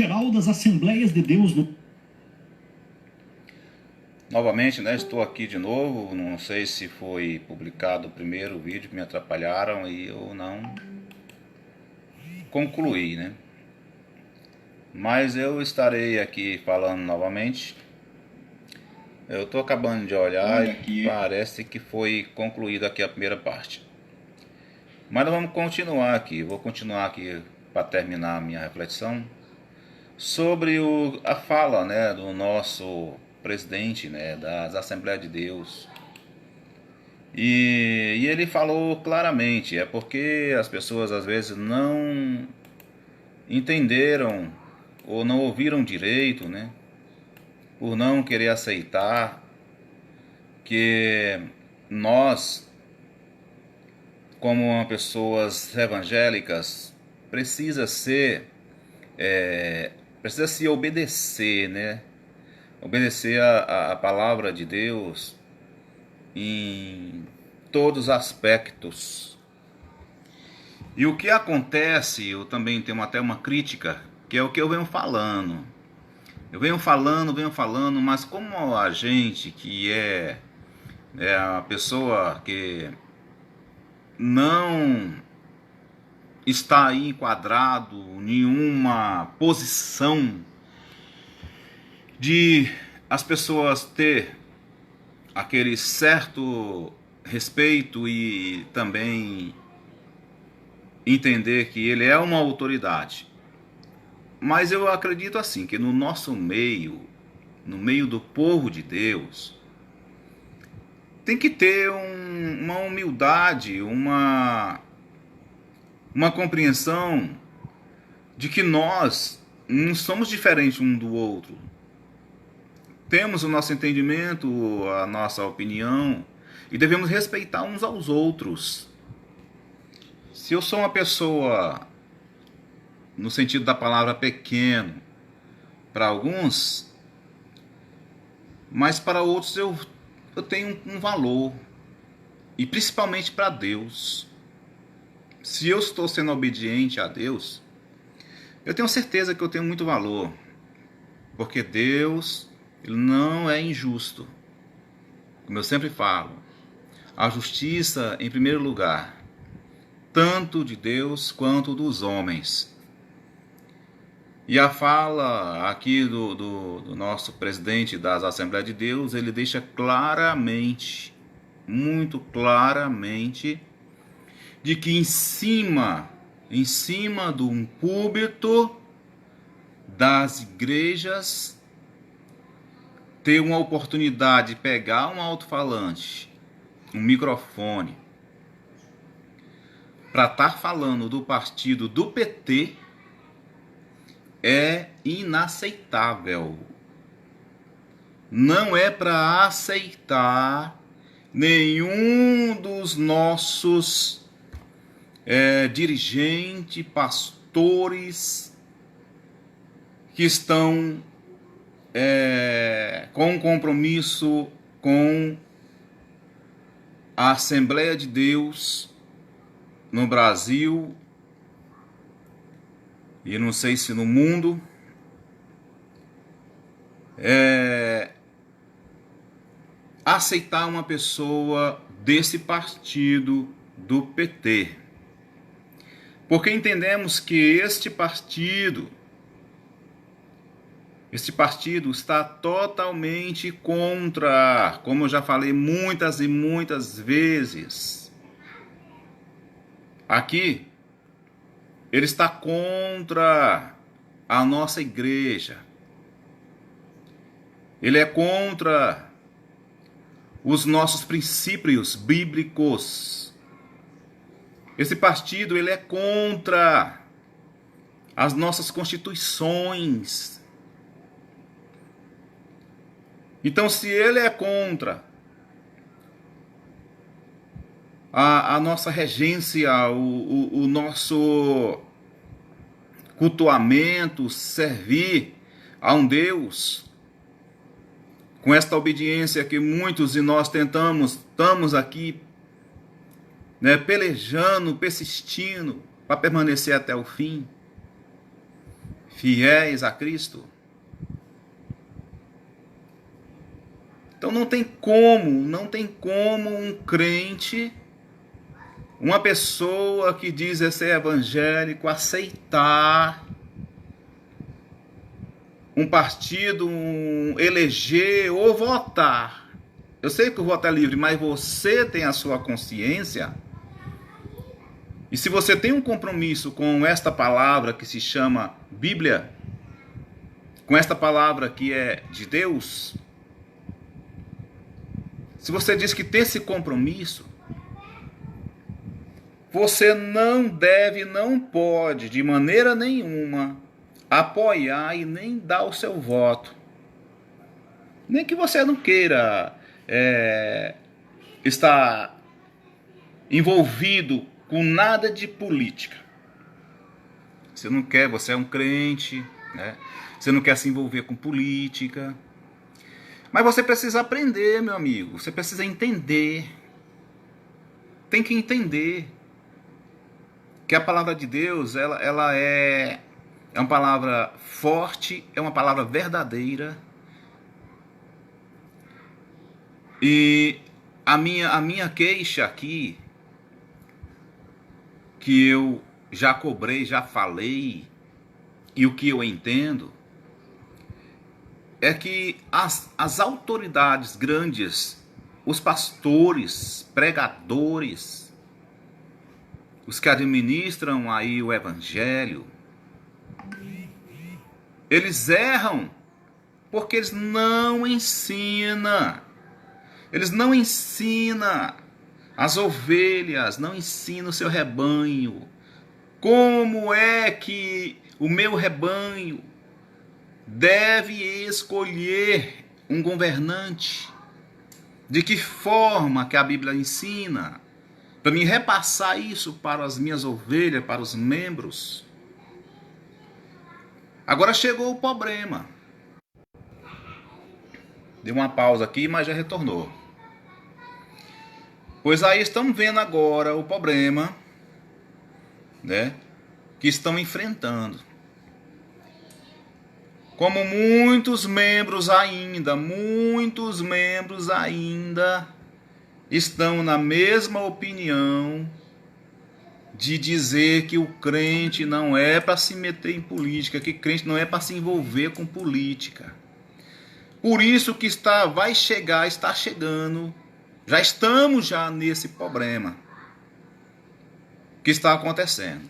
geral das Assembleias de Deus no... Novamente, né, estou aqui de novo. Não sei se foi publicado o primeiro vídeo que me atrapalharam e eu não concluí, né? Mas eu estarei aqui falando novamente. Eu estou acabando de olhar e parece que foi concluída aqui a primeira parte. Mas nós vamos continuar aqui. Vou continuar aqui para terminar a minha reflexão sobre a fala, né, do nosso presidente, né, das Assembleias de Deus. E ele falou claramente, é porque as pessoas às vezes não entenderam ou não ouviram direito, né, por não querer aceitar que nós, como pessoas evangélicas, precisa se obedecer, né? Obedecer a palavra de Deus em todos os aspectos. E o que acontece, eu também tenho até uma crítica, que é o que eu venho falando. Eu venho falando, mas como a gente que é a pessoa que não está aí enquadrado em nenhuma posição de as pessoas ter aquele certo respeito e também entender que ele é uma autoridade. Mas eu acredito assim, que no nosso meio, no meio do povo de Deus, tem que ter uma humildade, uma compreensão de que nós não somos diferentes um do outro. Temos o nosso entendimento, a nossa opinião, e devemos respeitar uns aos outros. Se eu sou uma pessoa, no sentido da palavra pequeno, para alguns, mas para outros eu tenho um valor, e principalmente para Deus. Se eu estou sendo obediente a Deus, eu tenho certeza que eu tenho muito valor, porque Deus, ele não é injusto. Como eu sempre falo, a justiça em primeiro lugar, tanto de Deus quanto dos homens. E a fala aqui do nosso presidente das Assembleias de Deus, ele deixa claramente, muito claramente, de que em cima de um púlpito das igrejas, ter uma oportunidade de pegar um alto-falante, um microfone, para estar falando do partido do PT, é inaceitável. Não é para aceitar nenhum dos nossos dirigentes, pastores que estão com compromisso com a Assembleia de Deus no Brasil e não sei se no mundo, aceitar uma pessoa desse partido do PT. Porque entendemos que este partido está totalmente contra, como eu já falei muitas e muitas vezes aqui, ele está contra a nossa igreja. Ele é contra os nossos princípios bíblicos. Esse partido, ele é contra as nossas constituições. Então, se ele é contra a nossa regência, o nosso cultuamento, servir a um Deus, com esta obediência que muitos de nós estamos aqui, né, pelejando, persistindo, para permanecer até o fim. fiéis a Cristo. Então não tem como um crente, uma pessoa que diz ser evangélico, aceitar um partido, eleger ou votar. Eu sei que o voto é livre, mas você tem a sua consciência. E se você tem um compromisso com esta palavra que se chama Bíblia, com esta palavra que é de Deus, se você diz que tem esse compromisso, você não deve, não pode, de maneira nenhuma, apoiar e nem dar o seu voto. Nem que você não queira estar envolvido com nada de política. Você não quer, você é um crente, né? Você não quer se envolver com política. Mas você precisa aprender, meu amigo. Você precisa entender. Tem que entender que a palavra de Deus, ela é uma palavra forte, é uma palavra verdadeira. E a minha queixa aqui, que eu já cobrei, já falei, e o que eu entendo, é que as autoridades grandes, os pastores, pregadores, os que administram aí o evangelho, eles erram porque eles não ensinam. Eles não ensinam as ovelhas, não ensinam o seu rebanho. Como é que o meu rebanho deve escolher um governante? De que forma que a Bíblia ensina? Para me repassar isso para as minhas ovelhas, para os membros. Agora chegou o problema. Deu uma pausa aqui, mas já retornou. Pois aí estamos vendo agora o problema, né, que estão enfrentando. Como muitos membros ainda estão na mesma opinião de dizer que o crente não é para se meter em política, que crente não é para se envolver com política. Por isso que está chegando, já estamos nesse problema que está acontecendo.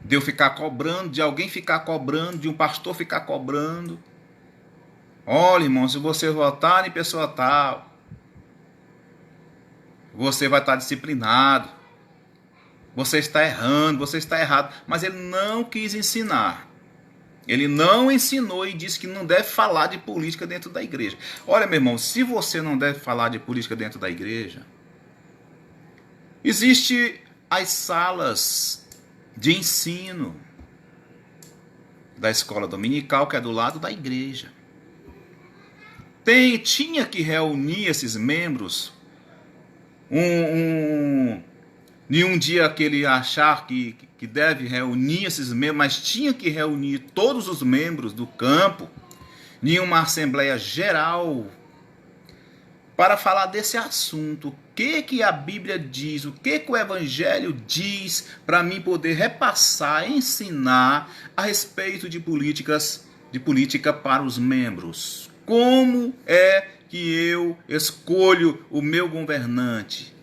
De eu ficar cobrando, de alguém ficar cobrando, de um pastor ficar cobrando. Olha, irmão, se você votar em pessoa tal, você vai estar disciplinado. Você está errando, você está errado. Mas ele não quis ensinar. Ele não ensinou e disse que não deve falar de política dentro da igreja. Olha, meu irmão, se você não deve falar de política dentro da igreja, existe as salas de ensino da escola dominical, que é do lado da igreja. Tinha que reunir esses membros em um dia que ele achar que deve reunir esses membros, mas tinha que reunir todos os membros do campo em uma assembleia geral para falar desse assunto. O que a Bíblia diz, o que o Evangelho diz, para mim poder repassar, ensinar a respeito de política para os membros. Como é que eu escolho o meu governante?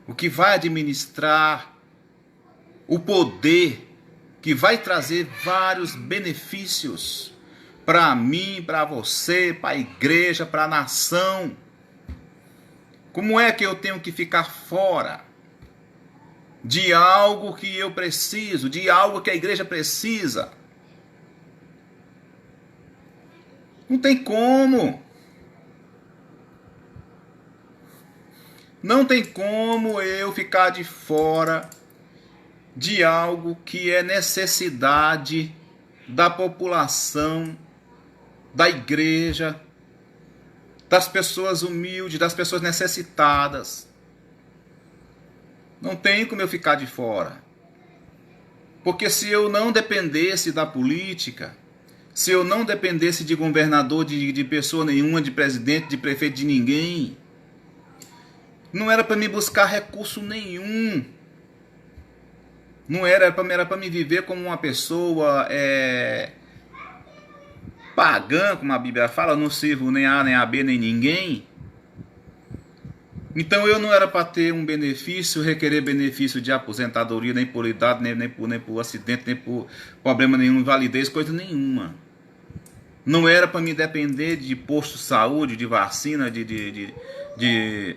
O que vai administrar o poder, que vai trazer vários benefícios para mim, para você, para a igreja, para a nação. Como é que eu tenho que ficar fora de algo que eu preciso, de algo que a igreja precisa? Não tem como. Não tem como eu ficar de fora de algo que é necessidade da população, da igreja, das pessoas humildes, das pessoas necessitadas. Não tem como eu ficar de fora. Porque se eu não dependesse da política, se eu não dependesse de governador, de pessoa nenhuma, de presidente, de prefeito, de ninguém, não era para me buscar recurso nenhum. Não era para me viver como uma pessoa pagã, como a Bíblia fala, não sirvo nem A, nem a B, nem ninguém. Então eu não era para ter um benefício, requerer benefício de aposentadoria, nem por idade, nem por acidente, nem por problema nenhum, invalidez, coisa nenhuma. Não era para me depender de posto de saúde, de vacina, de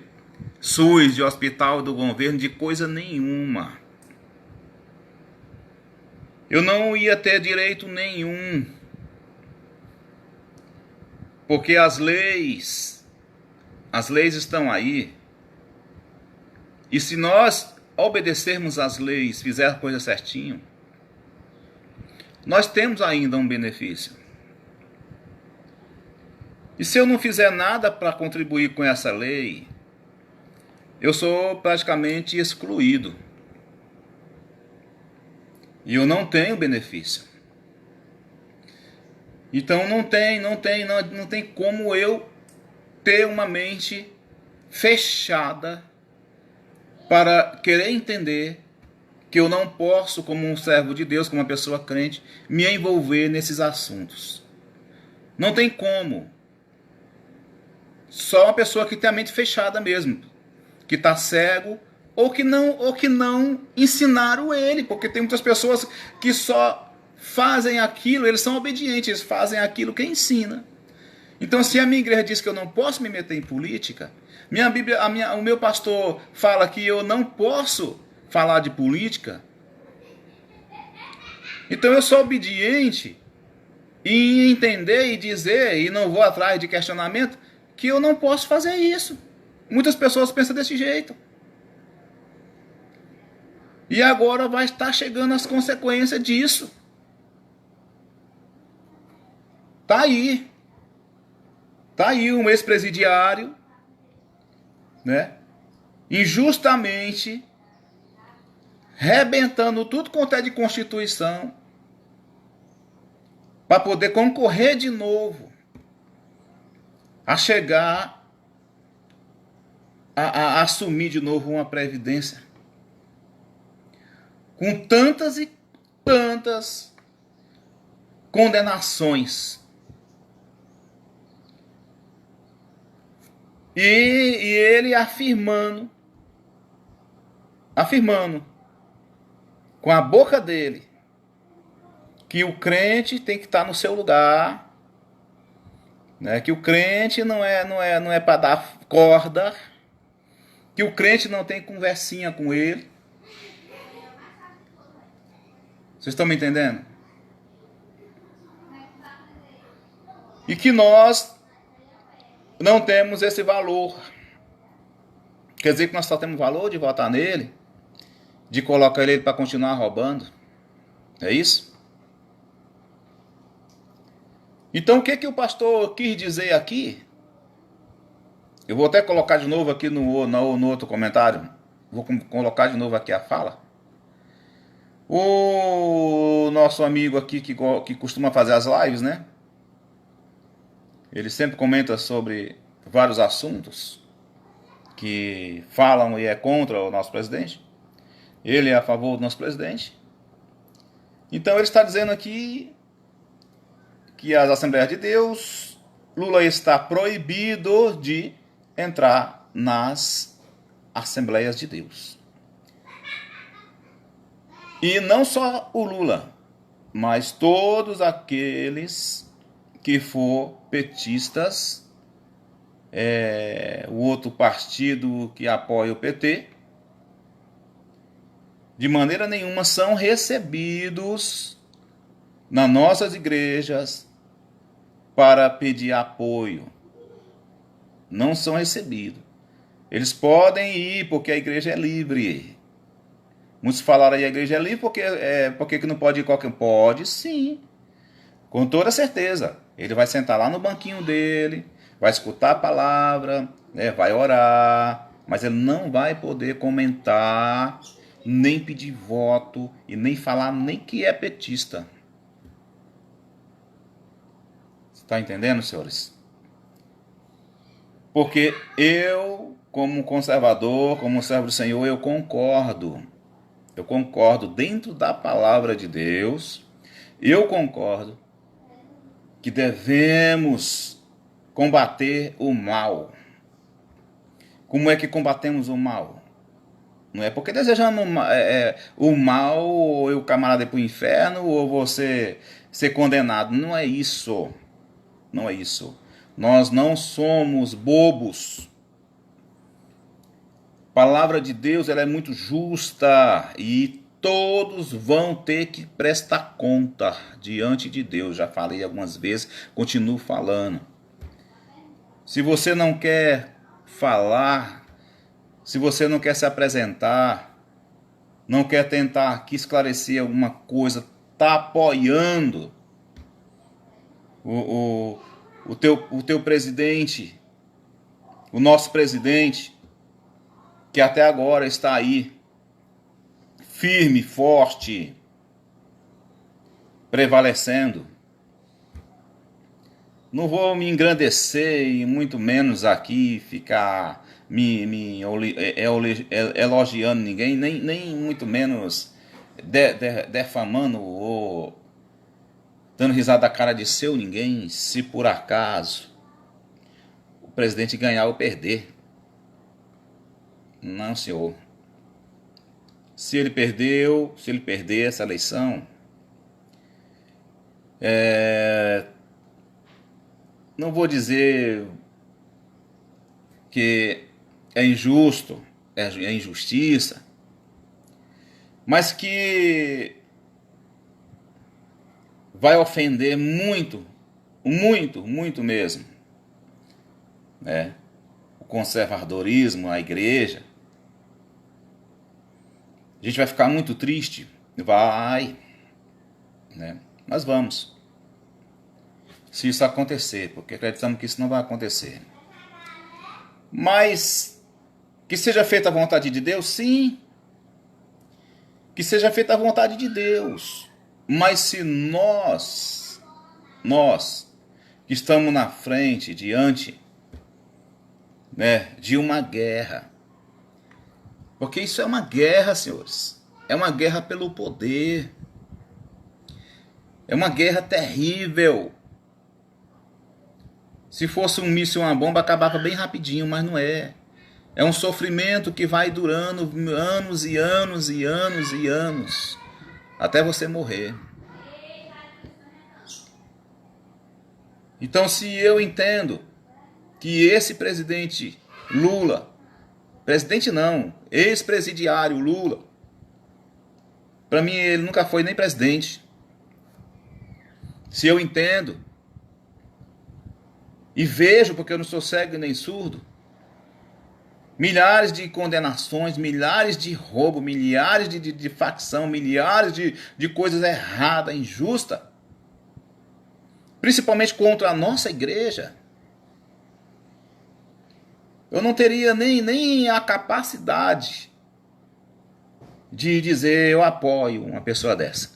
SUS, de hospital do governo, de coisa nenhuma. Eu não ia ter direito nenhum. Porque as leis estão aí. E se nós obedecermos às leis, fizer a coisa certinho, nós temos ainda um benefício. E se eu não fizer nada para contribuir com essa lei, eu sou praticamente excluído. E eu não tenho benefício. Então não tem como eu ter uma mente fechada para querer entender que eu não posso, como um servo de Deus, como uma pessoa crente, me envolver nesses assuntos. Não tem como. Só uma pessoa que tem a mente fechada mesmo, que está cego, ou que não ensinaram ele, porque tem muitas pessoas que só fazem aquilo, eles são obedientes, eles fazem aquilo que ensina. Então, se a minha igreja diz que eu não posso me meter em política, minha Bíblia, o meu pastor fala que eu não posso falar de política, então eu sou obediente em entender e dizer, e não vou atrás de questionamento, que eu não posso fazer isso. Muitas pessoas pensam desse jeito. E agora vai estar chegando as consequências disso. Tá aí um ex-presidiário, né, injustamente rebentando tudo quanto é de Constituição para poder concorrer de novo a chegar a assumir de novo uma previdência com tantas e tantas condenações. E ele afirmando com a boca dele que o crente tem que estar no seu lugar, né? Que o crente não é para dar corda, que o crente não tem conversinha com ele. Vocês estão me entendendo? E que nós não temos esse valor. Quer dizer que nós só temos valor de votar nele, de colocar ele para continuar roubando. É isso? Então o que o pastor quis dizer aqui? Eu vou até colocar de novo aqui no outro comentário. Vou colocar de novo aqui a fala. O nosso amigo aqui que costuma fazer as lives, né? Ele sempre comenta sobre vários assuntos que falam e é contra o nosso presidente. Ele é a favor do nosso presidente. Então ele está dizendo aqui que as Assembleias de Deus, Lula está proibido de entrar nas Assembleias de Deus. E não só o Lula, mas todos aqueles que for petistas, o outro partido que apoia o PT, de maneira nenhuma são recebidos nas nossas igrejas para pedir apoio. Não são recebidos. Eles podem ir porque a igreja é livre. Muitos falaram aí a igreja é livre porque que não pode ir qualquer... Pode sim, com toda certeza. Ele vai sentar lá no banquinho dele, vai escutar a palavra, né, vai orar, mas ele não vai poder comentar nem pedir voto e nem falar nem que é petista. Está entendendo, senhores? Porque eu, como conservador, como servo do Senhor, eu concordo. Eu concordo dentro da palavra de Deus. Eu concordo que devemos combater o mal. Como é que combatemos o mal? Não é porque desejando o mal, ou o camarada ir para o inferno, ou você ser condenado. Não é isso. Não é isso. Nós não somos bobos. A palavra de Deus, ela é muito justa e todos vão ter que prestar conta diante de Deus. Já falei algumas vezes, continuo falando. Se você não quer falar, se você não quer se apresentar, não quer tentar aqui esclarecer alguma coisa, está apoiando o teu presidente, o nosso presidente, que até agora está aí, firme, forte, prevalecendo. Não vou me engrandecer e muito menos aqui ficar elogiando ninguém, nem muito menos defamando ou dando risada da cara de seu ninguém, se por acaso o presidente ganhar ou perder. Não, senhor. Se ele perder essa eleição, não vou dizer que é injusto, é injustiça, mas que vai ofender muito, muito, muito mesmo, né? O conservadorismo, a igreja. A gente vai ficar muito triste? Vai, né? Nós vamos. Se isso acontecer, porque acreditamos que isso não vai acontecer. Mas que seja feita a vontade de Deus, sim. Que seja feita a vontade de Deus. Mas se nós que estamos na frente, diante, né, de uma guerra, porque isso é uma guerra, senhores, é uma guerra pelo poder, é uma guerra terrível. Se fosse um míssil, uma bomba, acabava bem rapidinho, mas não é. É um sofrimento que vai durando anos e anos e anos e anos, até você morrer. Então, se eu entendo que esse presidente Lula, presidente não, ex-presidiário Lula, para mim ele nunca foi nem presidente. Se eu entendo e vejo, porque eu não sou cego nem surdo, milhares de condenações, milhares de roubo, milhares de facção, milhares de coisas erradas, injustas, principalmente contra a nossa igreja, eu não teria nem a capacidade de dizer eu apoio uma pessoa dessa.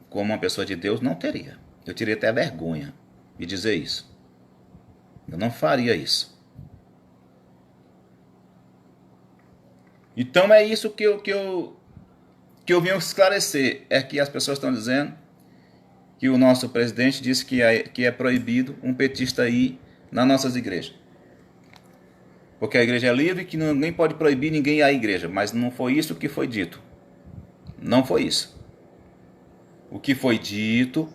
Como uma pessoa de Deus, não teria. Eu teria até vergonha de dizer isso. Eu não faria isso. Então é isso que eu venho esclarecer. É que as pessoas estão dizendo que o nosso presidente disse que é proibido um petista ir nas nossas igrejas. Porque a igreja é livre e que ninguém pode proibir ninguém ir à igreja. Mas não foi isso que foi dito. Não foi isso. O que foi dito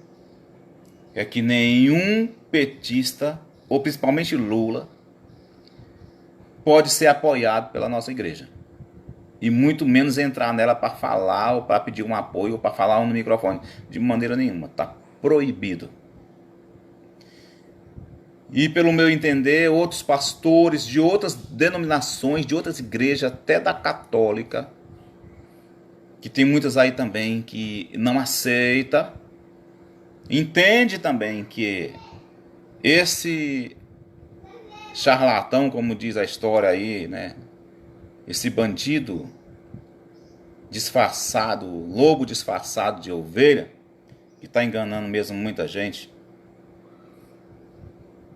é que nenhum petista, ou principalmente Lula, pode ser apoiado pela nossa igreja. E muito menos entrar nela para falar, ou para pedir um apoio, ou para falar no microfone. De maneira nenhuma. Está proibido. E pelo meu entender, outros pastores de outras denominações, de outras igrejas, até da católica, que tem muitas aí também que não aceita, entende também que esse charlatão, como diz a história aí, né, esse bandido disfarçado, lobo disfarçado de ovelha, que está enganando mesmo muita gente.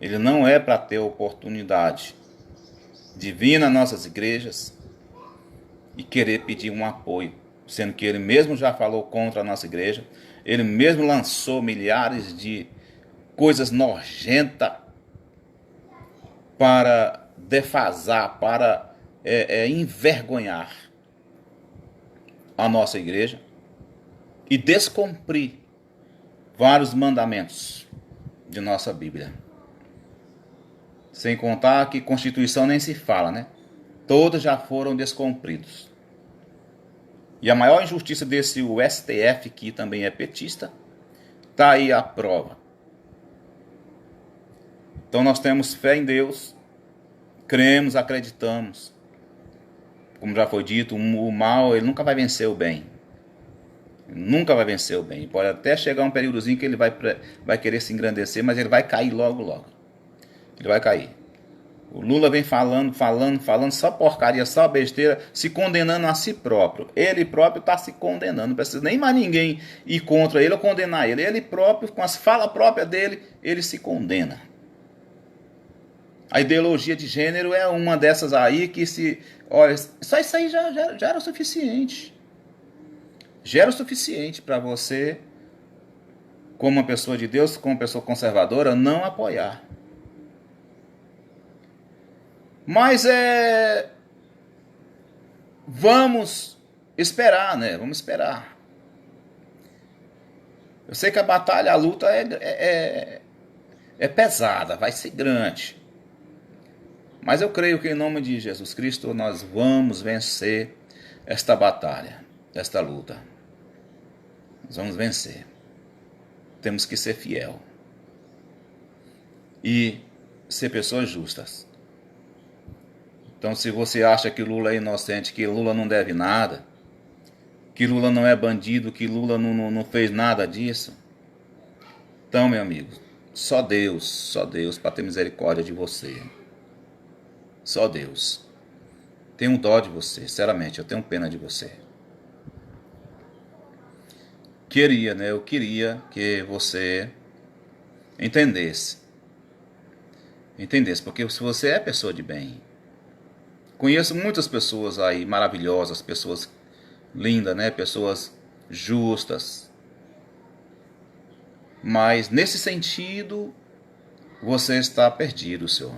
Ele não é para ter oportunidade de vir nas nossas igrejas e querer pedir um apoio, sendo que ele mesmo já falou contra a nossa igreja, ele mesmo lançou milhares de coisas nojentas para defasar, para envergonhar a nossa igreja e descumprir vários mandamentos de nossa Bíblia. Sem contar que Constituição nem se fala, né? Todos já foram descumpridos. E a maior injustiça desse o STF, que também é petista, está aí a prova. Então nós temos fé em Deus, cremos, acreditamos. Como já foi dito, o mal ele nunca vai vencer o bem. Nunca vai vencer o bem. Pode até chegar um períodozinho que ele vai querer se engrandecer, mas ele vai cair logo, logo. Ele vai cair. O Lula vem falando, só porcaria, só besteira, se condenando a si próprio. Ele próprio está se condenando. Não precisa nem mais ninguém ir contra ele ou condenar ele. Ele próprio, com as falas próprias dele, ele se condena. A ideologia de gênero é uma dessas aí que se... Olha, só isso aí já era o suficiente. Já era o suficiente para você, como uma pessoa de Deus, como uma pessoa conservadora, não apoiar. Mas vamos esperar, né? Vamos esperar. Eu sei que a batalha, a luta é pesada, vai ser grande. Mas eu creio que em nome de Jesus Cristo nós vamos vencer esta batalha, esta luta. Nós vamos vencer. Temos que ser fiel. E ser pessoas justas. Então, se você acha que Lula é inocente, que Lula não deve nada, que Lula não é bandido, que Lula não fez nada disso, então, meu amigo, só Deus para ter misericórdia de você. Só Deus. Tenho dó de você, sinceramente, eu tenho pena de você. Eu queria que você entendesse, porque se você é pessoa de bem, conheço muitas pessoas aí maravilhosas, pessoas lindas, né? Pessoas justas. Mas nesse sentido, você está perdido, senhor.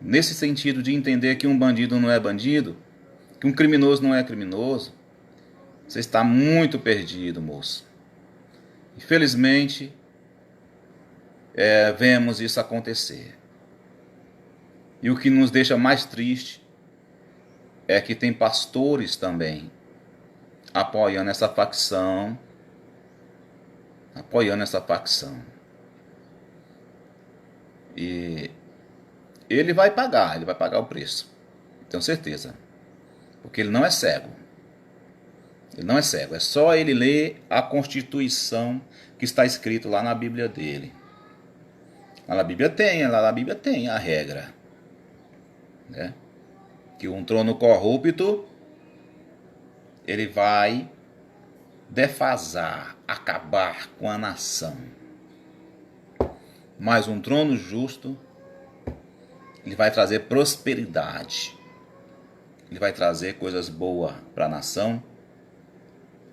Nesse sentido de entender que um bandido não é bandido, que um criminoso não é criminoso, você está muito perdido, moço. Infelizmente, vemos isso acontecer. E o que nos deixa mais triste é que tem pastores também apoiando essa facção. E ele vai pagar o preço. Tenho certeza. Porque ele não é cego. É só ele ler a Constituição que está escrito lá na Bíblia dele. Lá na Bíblia tem a regra, né? Que um trono corrupto ele vai defasar, acabar com a nação. Mas um trono justo ele vai trazer prosperidade. Ele vai trazer coisas boas para a nação.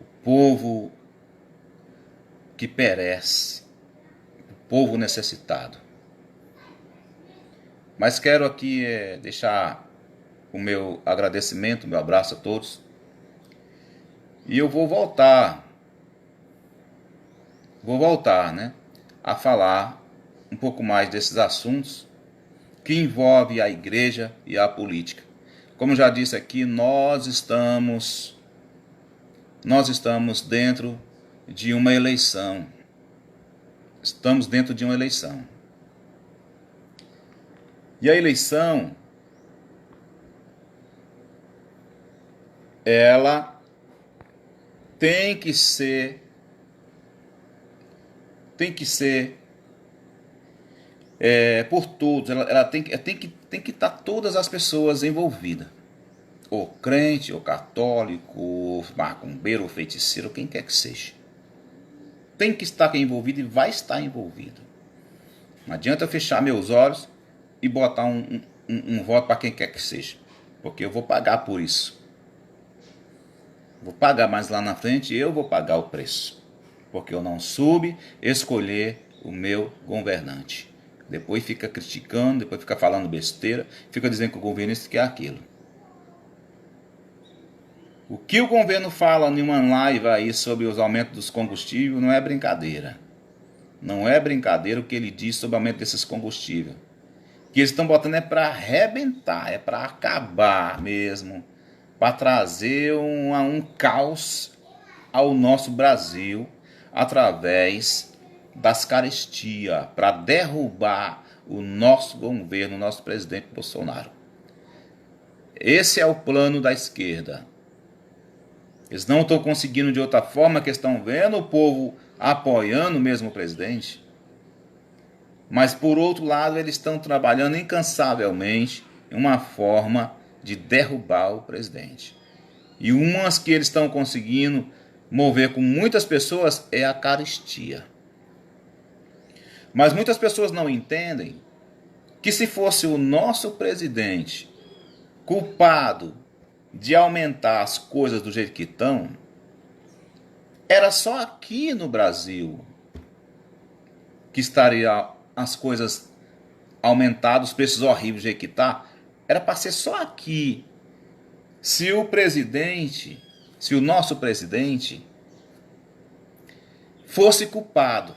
O povo que perece, o povo necessitado. Mas quero aqui deixar o meu agradecimento, meu abraço a todos. E eu vou voltar, né, a falar um pouco mais desses assuntos que envolvem a igreja e a política. Como já disse aqui, nós estamos dentro de uma eleição. E a eleição, ela tem que ser por todos. Ela tem que estar todas as pessoas envolvidas. ou crente, ou católico, ou macumbeiro, ou feiticeiro, quem quer que seja. Tem que estar envolvido e vai estar envolvido. Não adianta eu fechar meus olhos e botar um voto para quem quer que seja. Porque eu vou pagar por isso. Vou pagar mais lá na frente, eu vou pagar o preço. Porque eu não soube escolher o meu governante. Depois fica criticando, depois fica falando besteira, fica dizendo que o governo isso quer aquilo. O que o governo fala em uma live aí sobre os aumentos dos combustíveis não é brincadeira. Não é brincadeira o que ele diz sobre o aumento desses combustíveis. O que eles estão botando é para arrebentar, é para acabar mesmo, para trazer um caos ao nosso Brasil através das carestia, para derrubar o nosso governo, o nosso presidente Bolsonaro. Esse é o plano da esquerda. Eles não estão conseguindo de outra forma, que estão vendo o povo apoiando mesmo o presidente. Mas por outro lado, eles estão trabalhando incansavelmente em uma forma de derrubar o presidente. E umas que eles estão conseguindo mover com muitas pessoas é a carestia. Mas muitas pessoas não entendem que se fosse o nosso presidente culpado de aumentar as coisas do jeito que estão, era só aqui no Brasil que estaria as coisas aumentadas, os preços horríveis do jeito que está. Era para ser só aqui. Se o presidente, se o nosso presidente fosse culpado,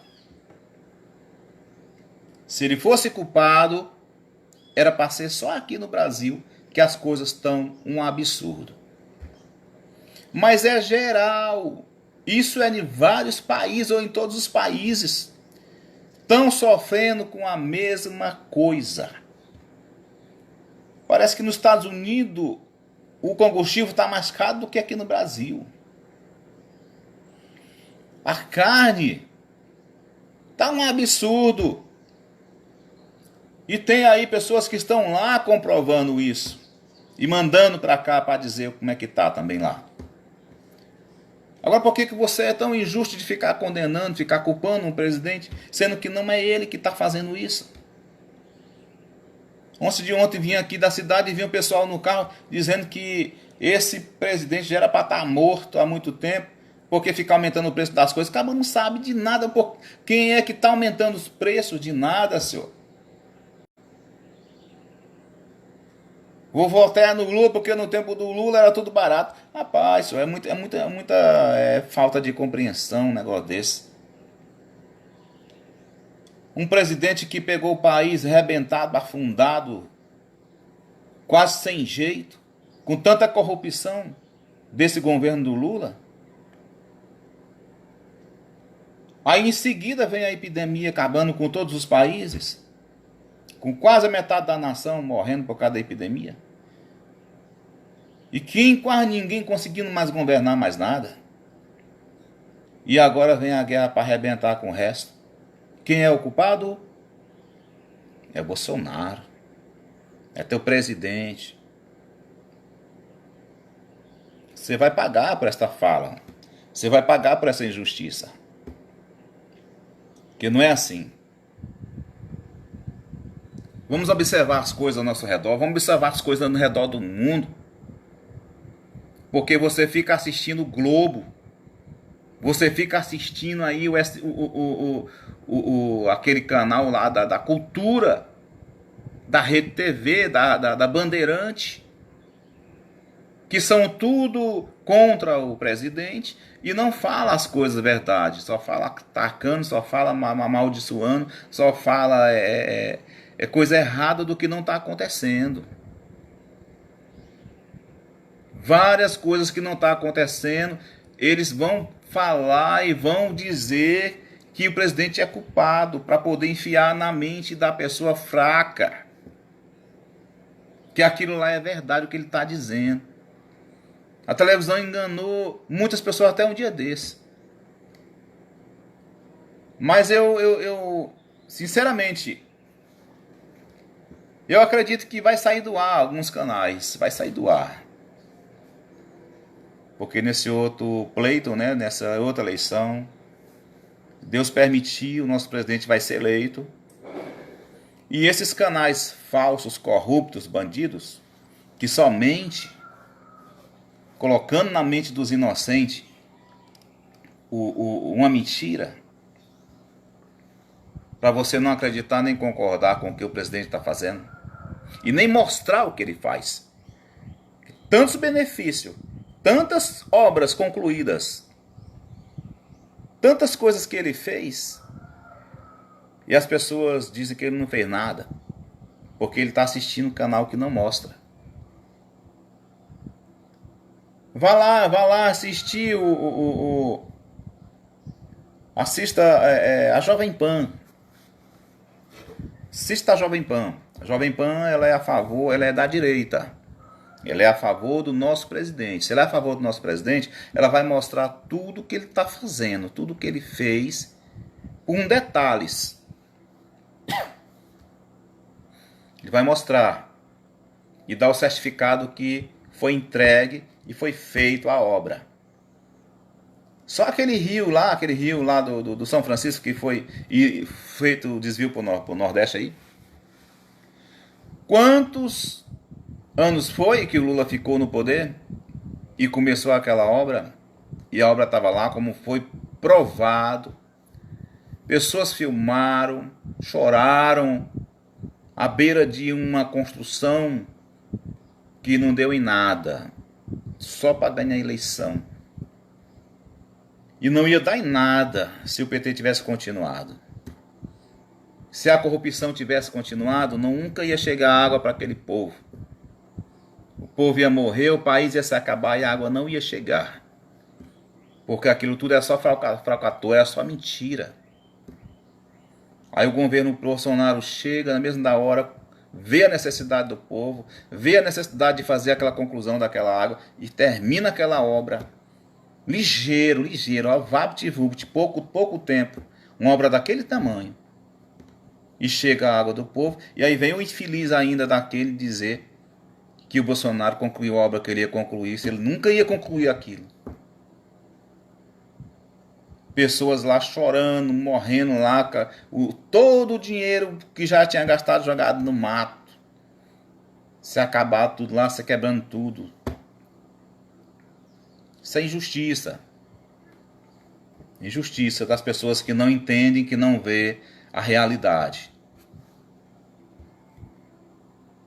se ele fosse culpado, era para ser só aqui no Brasil que as coisas estão um absurdo. Mas é geral. Isso é em vários países ou em todos os países. Estão sofrendo com a mesma coisa. Parece que nos Estados Unidos o combustível está mais caro do que aqui no Brasil. A carne está um absurdo. E tem aí pessoas que estão lá comprovando isso. E mandando para cá para dizer como é que está também lá. Agora, por que você é tão injusto de ficar condenando, ficar culpando um presidente, sendo que não é ele que está fazendo isso? Ontem vinha aqui da cidade e vinha o pessoal no carro dizendo que esse presidente já era para estar morto há muito tempo, porque fica aumentando o preço das coisas. Acaba não sabe de nada. Quem é que está aumentando os preços? De nada, senhor. Vou votar no Lula porque no tempo do Lula era tudo barato. Rapaz, isso é muita falta de compreensão um negócio desse. Um presidente que pegou o país arrebentado, afundado, quase sem jeito, com tanta corrupção desse governo do Lula. Aí em seguida vem a epidemia acabando com todos os países, com quase a metade da nação morrendo por causa da epidemia. E quase ninguém conseguindo mais governar mais nada. E agora vem a guerra para arrebentar com o resto. Quem é o culpado? É Bolsonaro. É teu presidente. Você vai pagar por esta fala. Você vai pagar por essa injustiça. Porque não é assim. Vamos observar as coisas ao nosso redor. Vamos observar as coisas ao redor do mundo. Porque você fica assistindo o Globo. Você fica assistindo aí aquele canal lá da cultura, da Rede TV, da Bandeirante, que são tudo contra o presidente e não fala as coisas verdade, só fala atacando, só fala amaldiçoando, só fala coisa errada do que não está acontecendo. Várias coisas que não estão acontecendo, eles vão falar e vão dizer que o presidente é culpado para poder enfiar na mente da pessoa fraca que aquilo lá é verdade o que ele está dizendo. A televisão enganou muitas pessoas até um dia desse. Mas eu sinceramente, eu acredito que vai sair do ar alguns canais, vai sair do ar. Porque nesse outro pleito, né, nessa outra eleição, Deus permitiu, o nosso presidente vai ser eleito. E esses canais falsos, corruptos, bandidos, que somente colocando na mente dos inocentes uma mentira, para você não acreditar nem concordar com o que o presidente está fazendo, e nem mostrar o que ele faz. Tantos benefícios, tantas obras concluídas, tantas coisas que ele fez, e as pessoas dizem que ele não fez nada, porque ele está assistindo um canal que não mostra. Vá lá assistir assista a Jovem Pan. Assista a Jovem Pan. A Jovem Pan, ela é a favor, ela é da direita. Ela é a favor do nosso presidente. Se ela é a favor do nosso presidente, ela vai mostrar tudo que ele está fazendo, tudo que ele fez, com detalhes. Ele vai mostrar e dar o certificado que foi entregue e foi feito a obra. Só aquele rio lá do São Francisco que foi feito o desvio para o Nordeste aí. Quantos anos foi que o Lula ficou no poder e começou aquela obra? E a obra estava lá, como foi provado. Pessoas filmaram, choraram à beira de uma construção que não deu em nada, só para ganhar a eleição. E não ia dar em nada se o PT tivesse continuado. Se a corrupção tivesse continuado, nunca ia chegar água para aquele povo. O povo ia morrer, o país ia se acabar e a água não ia chegar. Porque aquilo tudo é só falcatrua, é só mentira. Aí o governo Bolsonaro chega na mesma hora, vê a necessidade do povo, vê a necessidade de fazer aquela conclusão daquela água e termina aquela obra ligeiro, ó, vapt-vupt, pouco tempo, uma obra daquele tamanho. E chega a água do povo, e aí vem o infeliz ainda daquele dizer que o Bolsonaro concluiu a obra que ele ia concluir, se ele nunca ia concluir aquilo. Pessoas lá chorando, morrendo lá, todo o dinheiro que já tinha gastado jogado no mato. Se acabar tudo lá, se quebrando tudo. Isso é injustiça. Injustiça das pessoas que não entendem, que não vê a realidade.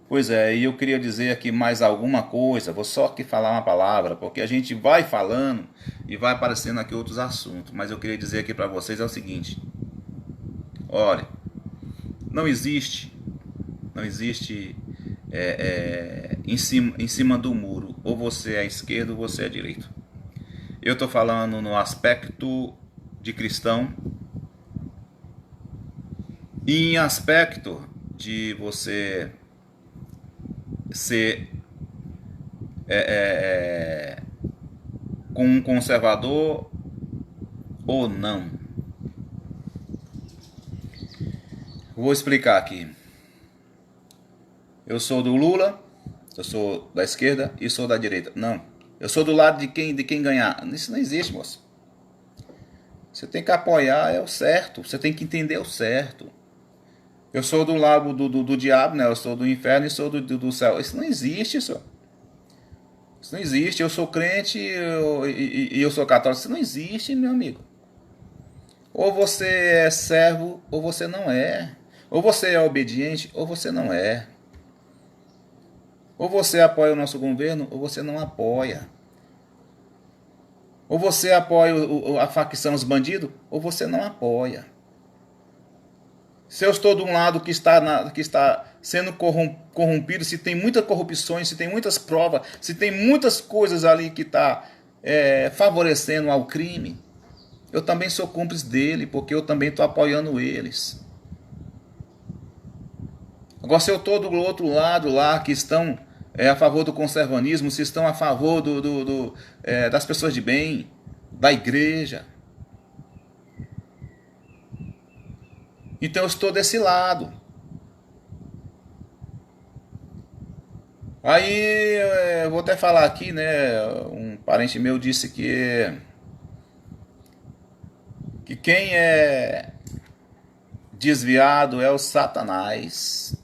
Pois é, e eu queria dizer aqui mais alguma coisa, vou só aqui falar uma palavra, porque a gente vai falando e vai aparecendo aqui outros assuntos, mas eu queria dizer aqui para vocês é o seguinte: olha, não existe em cima do muro, ou você é esquerdo ou você é direito. Eu estou falando no aspecto de cristão e em aspecto de você ser com um conservador ou não. Vou explicar aqui. Eu sou do Lula, eu sou da esquerda e sou da direita. Não. Eu sou do lado de quem ganhar. Isso não existe, moço. Você tem que apoiar é o certo. Você tem que entender o certo. Eu sou do lado do diabo, né? Eu sou do inferno e sou do céu. Isso não existe, isso. Isso não existe. Eu sou crente e eu sou católico. Isso não existe, meu amigo. Ou você é servo ou você não é. Ou você é obediente ou você não é. Ou você apoia o nosso governo ou você não apoia. Ou você apoia a facção, os bandidos, ou você não apoia. Se eu estou de um lado que está sendo corrompido, se tem muitas corrupções, se tem muitas provas, se tem muitas coisas ali que está favorecendo ao crime, eu também sou cúmplice dele, porque eu também estou apoiando eles. Agora, se eu estou do outro lado lá, que estão a favor do conservanismo, se estão a favor das pessoas de bem, da igreja, então eu estou desse lado. Aí eu vou até falar aqui, né? Um parente meu disse que quem é desviado é o Satanás.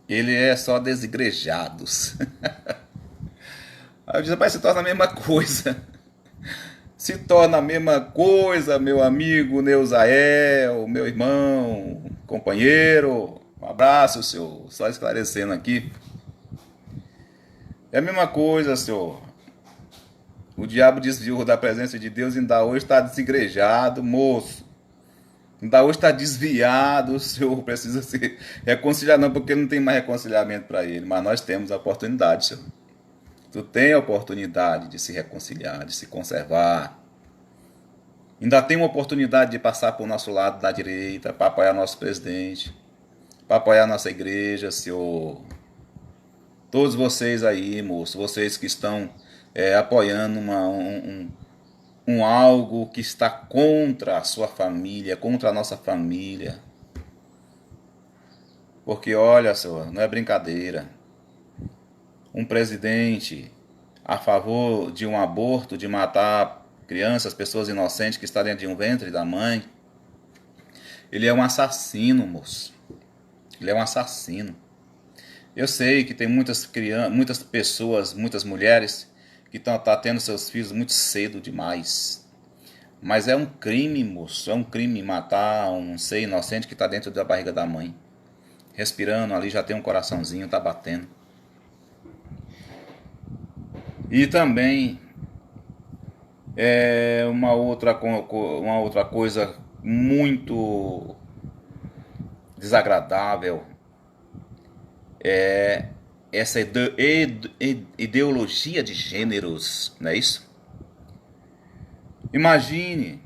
Ele é só desigrejados. Aí eu disse, rapaz, se torna a mesma coisa. Se torna a mesma coisa, meu amigo Neuzael, meu irmão, companheiro. Um abraço, senhor. Só esclarecendo aqui. É a mesma coisa, senhor. O diabo desviou da presença de Deus e ainda hoje está desigrejado, moço. Ainda hoje está desviado, o senhor precisa se reconciliar, não, porque não tem mais reconciliamento para ele. Mas nós temos a oportunidade, senhor. Tu tem a oportunidade de se reconciliar, de se conservar. Ainda tem uma oportunidade de passar por nosso lado da direita, para apoiar nosso presidente, para apoiar nossa igreja, senhor. Todos vocês aí, moço, vocês que estão apoiando algo que está contra a sua família, contra a nossa família. Porque olha, senhor, não é brincadeira. Um presidente a favor de um aborto, de matar crianças, pessoas inocentes que estão dentro de um ventre da mãe, ele é um assassino, moço. Ele é um assassino. Eu sei que tem muitas pessoas, muitas mulheres que estão tendo seus filhos muito cedo demais. Mas é um crime, moço. É um crime matar um ser inocente que está dentro da barriga da mãe. Respirando ali, já tem um coraçãozinho, está batendo. E também uma outra coisa muito desagradável é essa ideologia de gêneros, não é isso? Imagine,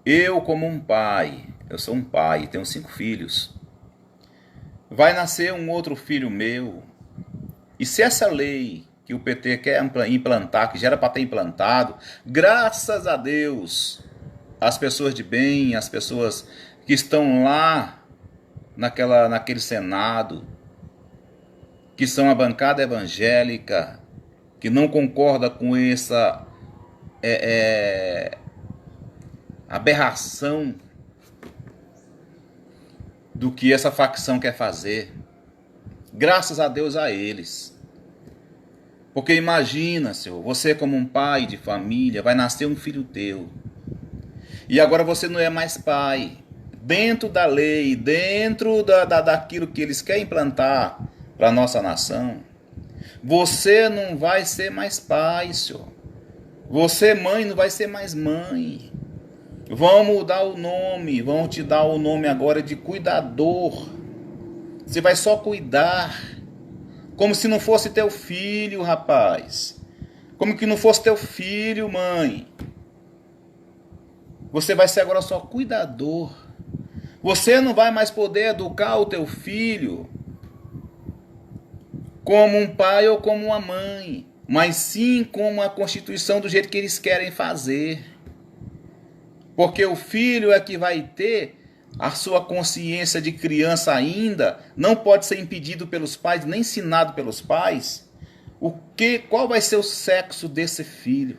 eu como um pai, eu sou um pai, tenho 5 filhos, vai nascer um outro filho meu, e se essa lei que o PT quer implantar, que já era para ter implantado, graças a Deus, as pessoas de bem, as pessoas que estão lá naquele Senado, que são a bancada evangélica, que não concorda com essa aberração do que essa facção quer fazer. Graças a Deus a eles. Porque imagina, senhor, você como um pai de família, vai nascer um filho teu. E agora você não é mais pai. Dentro da lei, dentro daquilo que eles querem implantar para a nossa nação, você não vai ser mais pai, senhor. Você, mãe, não vai ser mais mãe. Vão mudar o nome, vão te dar o nome agora de cuidador. Você vai só cuidar. Como se não fosse teu filho, rapaz. Como que não fosse teu filho, mãe. Você vai ser agora só cuidador. Você não vai mais poder educar o teu filho como um pai ou como uma mãe, mas sim como a Constituição do jeito que eles querem fazer. Porque o filho é que vai ter a sua consciência de criança ainda, não pode ser impedido pelos pais, nem ensinado pelos pais, qual vai ser o sexo desse filho.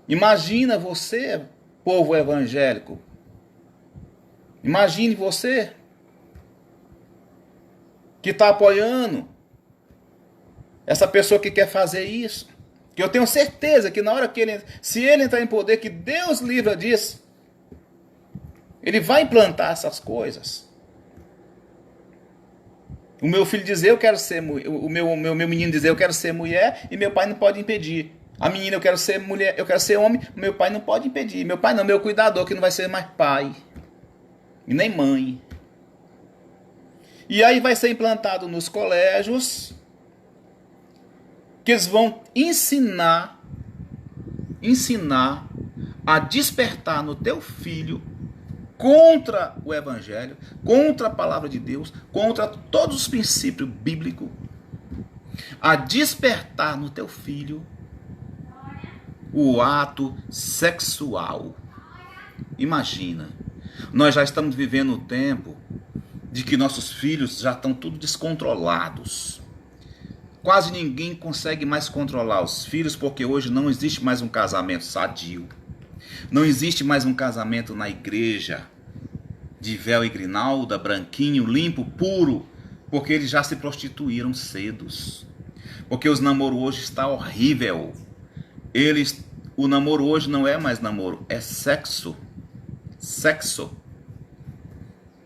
Imagina você, povo evangélico, imagine você que está apoiando essa pessoa que quer fazer isso. Que eu tenho certeza que na hora que se ele entrar em poder, que Deus livra disso, ele vai implantar essas coisas. O meu filho dizer, eu quero ser mulher, o meu menino dizer, eu quero ser mulher, e meu pai não pode impedir. A menina, eu quero ser mulher, eu quero ser homem, meu pai não pode impedir. Meu pai não, meu cuidador, que não vai ser mais pai e nem mãe. E aí vai ser implantado nos colégios, que eles vão ensinar a despertar no teu filho contra o evangelho, contra a palavra de Deus, contra todos os princípios bíblicos, a despertar no teu filho o ato sexual. Imagina, nós já estamos vivendo um tempo de que nossos filhos já estão tudo descontrolados. Quase ninguém consegue mais controlar os filhos, porque hoje não existe mais um casamento sadio. Não existe mais um casamento na igreja, de véu e grinalda, branquinho, limpo, puro, porque eles já se prostituíram cedos. Porque os namoros hoje está horrível. O namoro hoje não é mais namoro, é sexo. Sexo.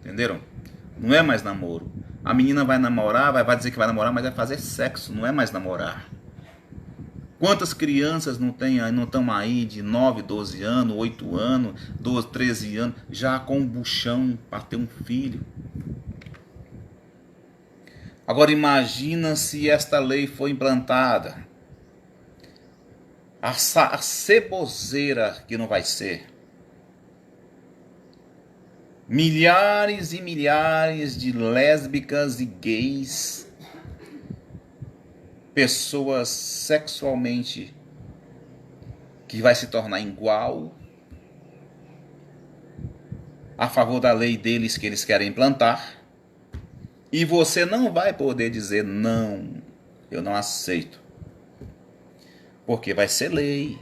Entenderam? Não é mais namoro. A menina vai namorar, vai dizer que vai namorar, mas vai fazer sexo, não é mais namorar. Quantas crianças não estão aí de 9, 12 anos, 8 anos, 12, 13 anos, já com um buchão para ter um filho? Agora imagina se esta lei for implantada. A ceboseira que não vai ser. Milhares e milhares de lésbicas e gays, pessoas sexualmente que vai se tornar igual a favor da lei deles que eles querem implantar, e você não vai poder dizer não, eu não aceito, porque vai ser lei.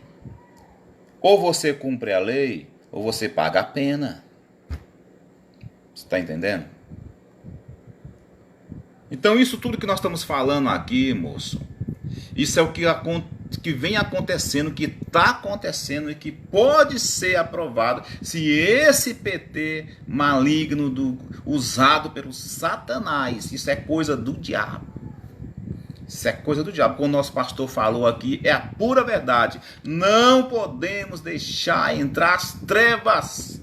Ou você cumpre a lei ou você paga a pena. Você está entendendo? Então isso tudo que nós estamos falando aqui, moço, isso é o que vem acontecendo, que está acontecendo e que pode ser aprovado se esse PT maligno usado pelo Satanás, isso é coisa do diabo. Isso é coisa do diabo. Como o nosso pastor falou aqui, é a pura verdade. Não podemos deixar entrar as trevas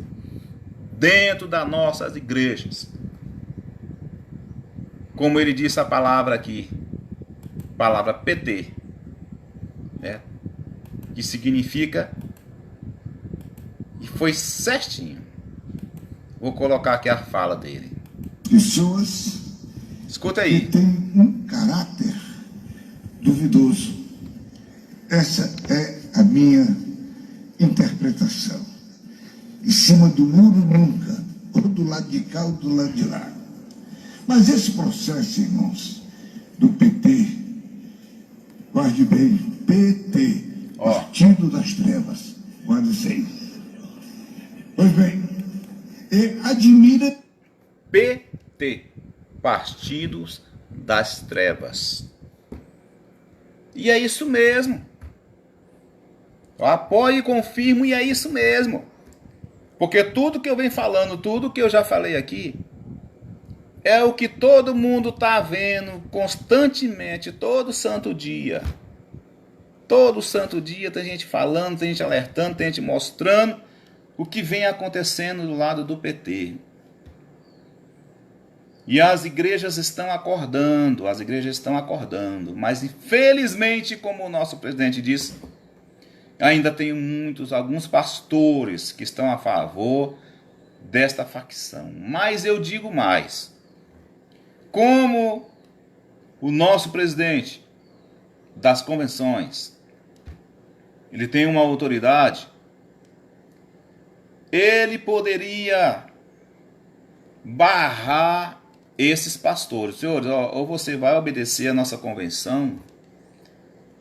dentro das nossas igrejas. Como ele disse a palavra aqui, palavra PT, né? Que significa, e foi certinho. Vou colocar aqui a fala dele. Pessoas Escuta aí. que têm um caráter duvidoso. Essa é a minha interpretação. Em cima do muro nunca, ou do lado de cá ou do lado de lá. Mas esse processo, irmãos, do PT, guarde bem, PT, Partido das Trevas, guarde isso aí. Pois bem, admira... PT, Partidos das Trevas. E é isso mesmo. Eu apoio e confirmo, e é isso mesmo. Porque tudo que eu venho falando, tudo que eu já falei aqui, é o que todo mundo está vendo constantemente, todo santo dia. Todo santo dia tem gente falando, tem gente alertando, tem gente mostrando o que vem acontecendo do lado do PT. E as igrejas estão acordando, mas infelizmente, como o nosso presidente disse, ainda tem alguns pastores que estão a favor desta facção. Mas eu digo mais. Como o nosso presidente das convenções, ele tem uma autoridade, ele poderia barrar esses pastores. Senhores, ou você vai obedecer a nossa convenção,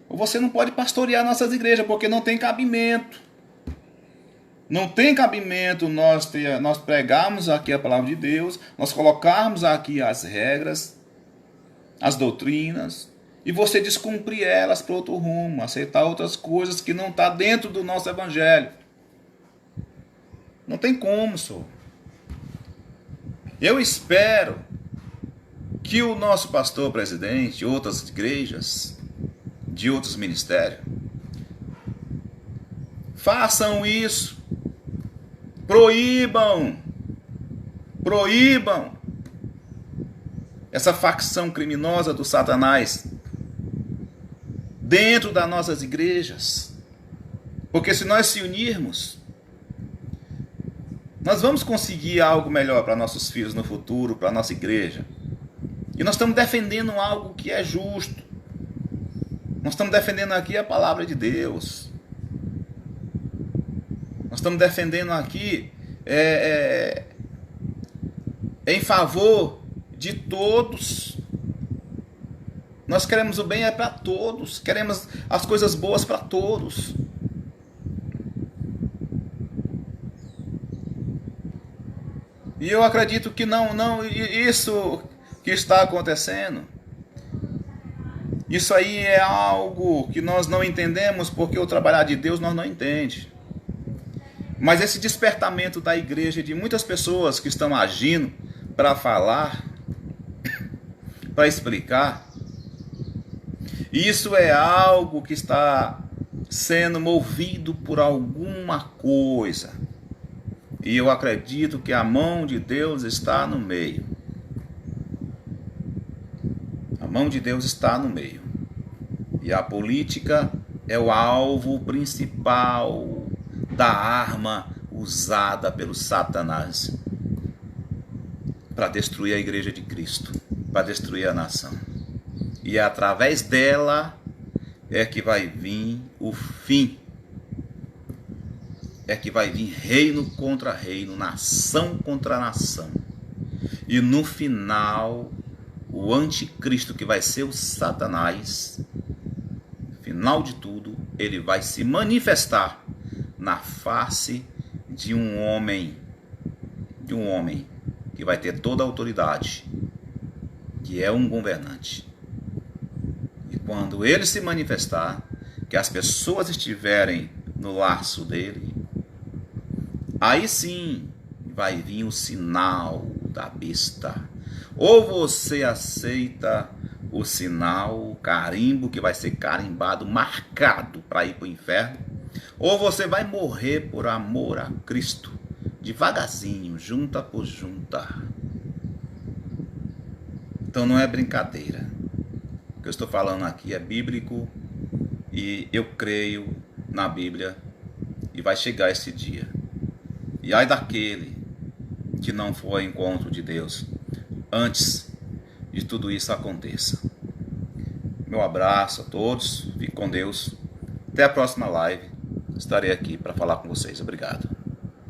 ou você não pode pastorear nossas igrejas, porque não tem cabimento. Não tem cabimento nós pregarmos aqui a palavra de Deus, nós colocarmos aqui as regras, as doutrinas, e você descumprir elas para outro rumo, aceitar outras coisas que não estão dentro do nosso evangelho. Não tem como, senhor. Eu espero que o nosso pastor presidente, outras igrejas, de outros ministérios, façam isso. Proíbam essa facção criminosa do Satanás dentro das nossas igrejas. Porque se nós se unirmos, nós vamos conseguir algo melhor para nossos filhos no futuro, para a nossa igreja. E nós estamos defendendo algo que é justo. Nós estamos defendendo aqui a palavra de Deus. Nós estamos defendendo aqui em favor de todos. Nós queremos o bem para todos, queremos as coisas boas para todos. E eu acredito que isso que está acontecendo, isso aí é algo que nós não entendemos, porque o trabalhar de Deus nós não entendemos. Mas esse despertamento da igreja, de muitas pessoas que estão agindo para falar, para explicar, isso é algo que está sendo movido por alguma coisa. E eu acredito que a mão de Deus está no meio. A mão de Deus está no meio. E a política é o alvo principal da arma usada pelo Satanás para destruir a igreja de Cristo, para destruir a nação. E através dela é que vai vir o fim. É que vai vir reino contra reino, nação contra nação. E no final, o anticristo, que vai ser o Satanás, no final de tudo, ele vai se manifestar na face de um homem que vai ter toda a autoridade, que é um governante. E quando ele se manifestar, que as pessoas estiverem no laço dele, aí sim vai vir o sinal da besta. Ou você aceita o sinal, o carimbo, que vai ser carimbado, marcado para ir para o inferno, ou você vai morrer por amor a Cristo, devagarzinho, junta por junta. Então não é brincadeira. O que eu estou falando aqui é bíblico, e eu creio na Bíblia, e vai chegar esse dia. E ai daquele que não for ao encontro de Deus antes de tudo isso aconteça. Meu abraço a todos, fique com Deus. Até a próxima live. Estarei aqui para falar com vocês. Obrigado.